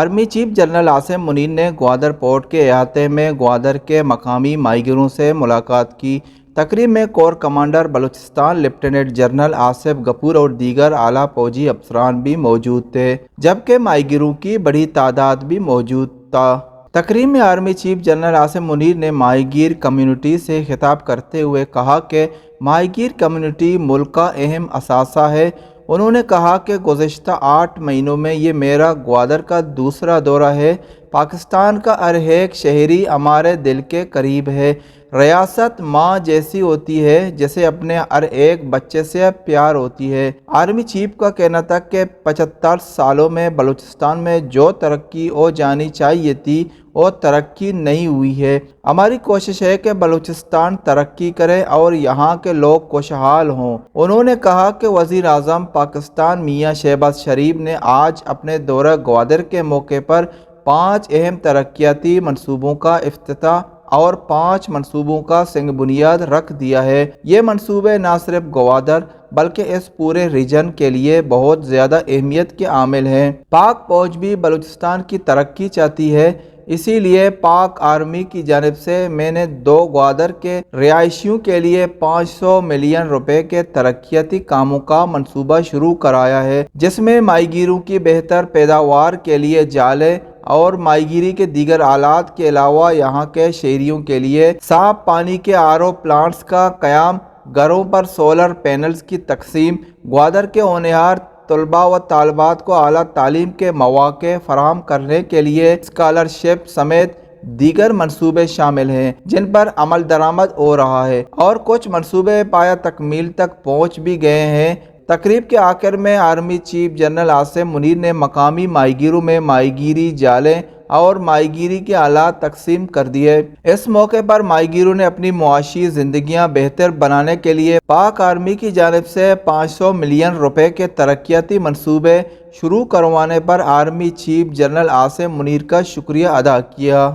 Army chief general Asim Munir ने Gwadar port के अहाते में ग्वादर के मकामी माहीगीरों से मुलाकात की। तकरीब में core commander Balochistan lieutenant general Asif Ghafoor और दीगर आला फौजी अफसरान भी मौजूद थे, जबकि माहीगीरों की बड़ी तादाद भी मौजूद था। तकरीब में army chief general Asim Munir ने माहीगीर कम्युनिटी से खिताब करते हुए कहा कि माहीगीर कम्युनिटी मुल्क का अहम असासा है। उन्होंने कहा कि गुज़िश्ता 8 महीनों में ये मेरा ग्वादर का दूसरा दौरा है। पाकिस्तान का हर एक शहरी हमारे दिल के करीब है। रियासत माँ जैसी होती है, जैसे अपने हर एक बच्चे से प्यार होती है। आर्मी चीफ का कहना था कि 75 सालों में बलूचिस्तान में जो तरक्की हो जानी चाहिए थी वो तरक्की नहीं हुई है। हमारी कोशिश है कि बलूचिस्तान तरक्की करे और यहाँ के लोग खुशहाल हों। उन्होंने कहा कि वज़ीर आज़म पाकिस्तान मियां शहबाज शरीफ ने आज अपने दौरा ग्वादर के मौके पर 5 अहम तरक्याती मंसूबों का इफ्तिताह और 5 मंसूबों का सिंग बुनियाद रख दिया है। ये मंसूबे न सिर्फ ग्वादर बल्कि इस पूरे रीजन के लिए बहुत ज़्यादा अहमियत के आमिल हैं। पाक फौज भी बलूचिस्तान की तरक्की चाहती है, इसीलिए पाक आर्मी की जानिब से मैंने 2 ग्वादर के रिहायशियों के लिए 500 मिलियन रुपए के तरक्याती कामों का मंसूबा शुरू कराया है, जिसमें माहीगीरों की बेहतर पैदावार के लिए जाले और माहीगीरी के दीगर आलात के अलावा यहाँ के शहरियों के लिए साफ पानी के आरओ प्लांट्स का क़याम, घरों पर सोलर पैनल्स की तकसीम, ग्वादर के होनहार तलबा व तालबात को आला तालीम के मौक़े फराहम करने के लिए स्कॉलरशिप समेत दीगर मंसूबे शामिल हैं, जिन पर अमल दरामद हो रहा है और कुछ मंसूबे पाया तकमील तक पहुँच भी गए हैं। तकरीब के आखिर में army chief general Asim Munir ने मकामी माहीगीरों में माहीगीरी जालें और माहीगीरी के आलात तकसीम कर दिए। इस मौके पर माहीगीरों ने अपनी मुआशी ज़िंदगियाँ बेहतर बनाने के लिए पाक आर्मी की जानिब से 500 मिलियन रुपए के तरक्याती मंसूबे शुरू करवाने पर army chief general Asim Munir का शुक्रिया अदा किया।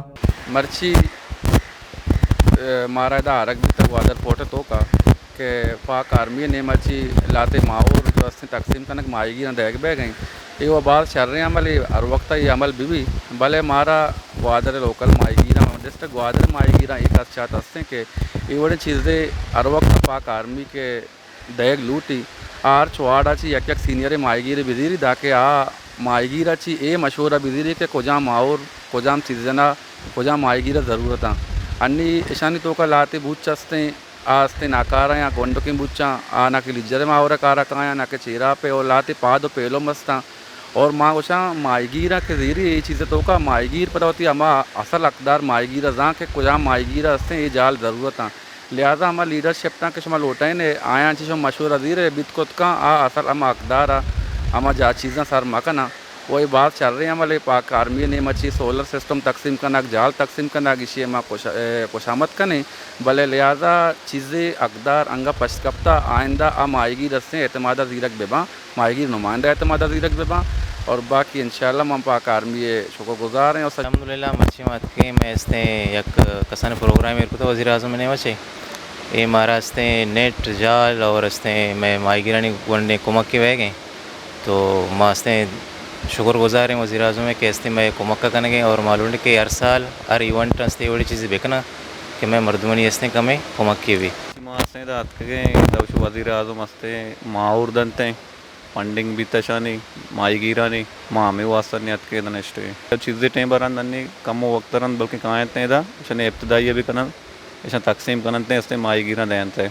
मर्ची मारा आरक भी तक ग्वादर पोर्ट तो का कि पाक आर्मी ने मर्ची लाते माहौर जो तकसीम कनक माहीगी देख बह गई ये वो बात चल रहे अमल हर वक्त ये अमल भी भले मारा ग्वादर लोकल माहीगीरा डिस्ट्रिक्ट ग्वादर माहीगीरा एक अच्छा हंसते कि ये बड़ी चीज़ें हर वक्त पाक आर्मी के देख लूटी आर चुहाड़ा ची यक सीनियर माहीगीर बिजीरी दाके माहीगीरा ची ए मशहूर बिजीरी के कोजाम माहौर कोजाम सीजना कोजाम माहीगीरा ज़रूरत अन्नी ईशानी तो का लाते बूचस्ते आस्ते नाकारा या गोंडो की बुच्चा ना के लिजरे मावरा कारा काया ना के चेहरा पे और लाते पादो पेलो मस्ता और माँ उषा माहीगीरा के ज़रिए ये चीज़ें तो का माहीगीर पता होती अमा असल अकदार माहीगीरा जहाँ के कुछ माहीगीरा हंसते ये जाल ज़रूरत लिहाजा हमारा लीडरशिप ता के शुमा लोटाए ने आया चीज़ मशहूर अजीर है बितकुत का असल अमा अकदार अमा जा चीज़ें सर मकना वही बात चल रही है हमारे पाक आर्मी ने मची सोलर सिस्टम तकसीम करना जाल तकसीम करना इसी में खुशामद कने भले लिहाजा चीज़ें अकदार अंगा पशकप्ता आइंदा माहीगी रस्ते एतमादा ज़ीरक बेबा माहीगी नुमाइंदा एतमादा ज़ीरक बेबा और बाकी इंशाल्लाह हम पाक आर्मी शुक्रगुजार हैं और अल्हम्दुलिल्लाह मच्छी मात के मैं इसने एक कसान प्रोग्राम मेरे को तो वज़ीर आज़म ने मचे ये मारा इसने नेट जाल और इसने मैं माहीगिरानी वनने कुमक के बह गए तो मास्ते शुक्रगुजार हैं वज़ीर आज़म में कैसे मैं कुमक्का करने और मालूम के हर साल हर इवेंट हंसते बड़ी चीज़ें बेकना कि मैं मर्दमनी हंसते कमें कुमक्की भी वज़ीर आज़म हंसते माहौर दंते फंडिंग भी तशानी माहीगीरानी मामी वास्तनी अतके दनष्टे चीज़ें टें बरन दन्नी कम वक्त रन बल्कि कायत ने दा इशने इब्तदाई भी कनन इशने तकसीम कनन ते इसने माहीगीरा देनते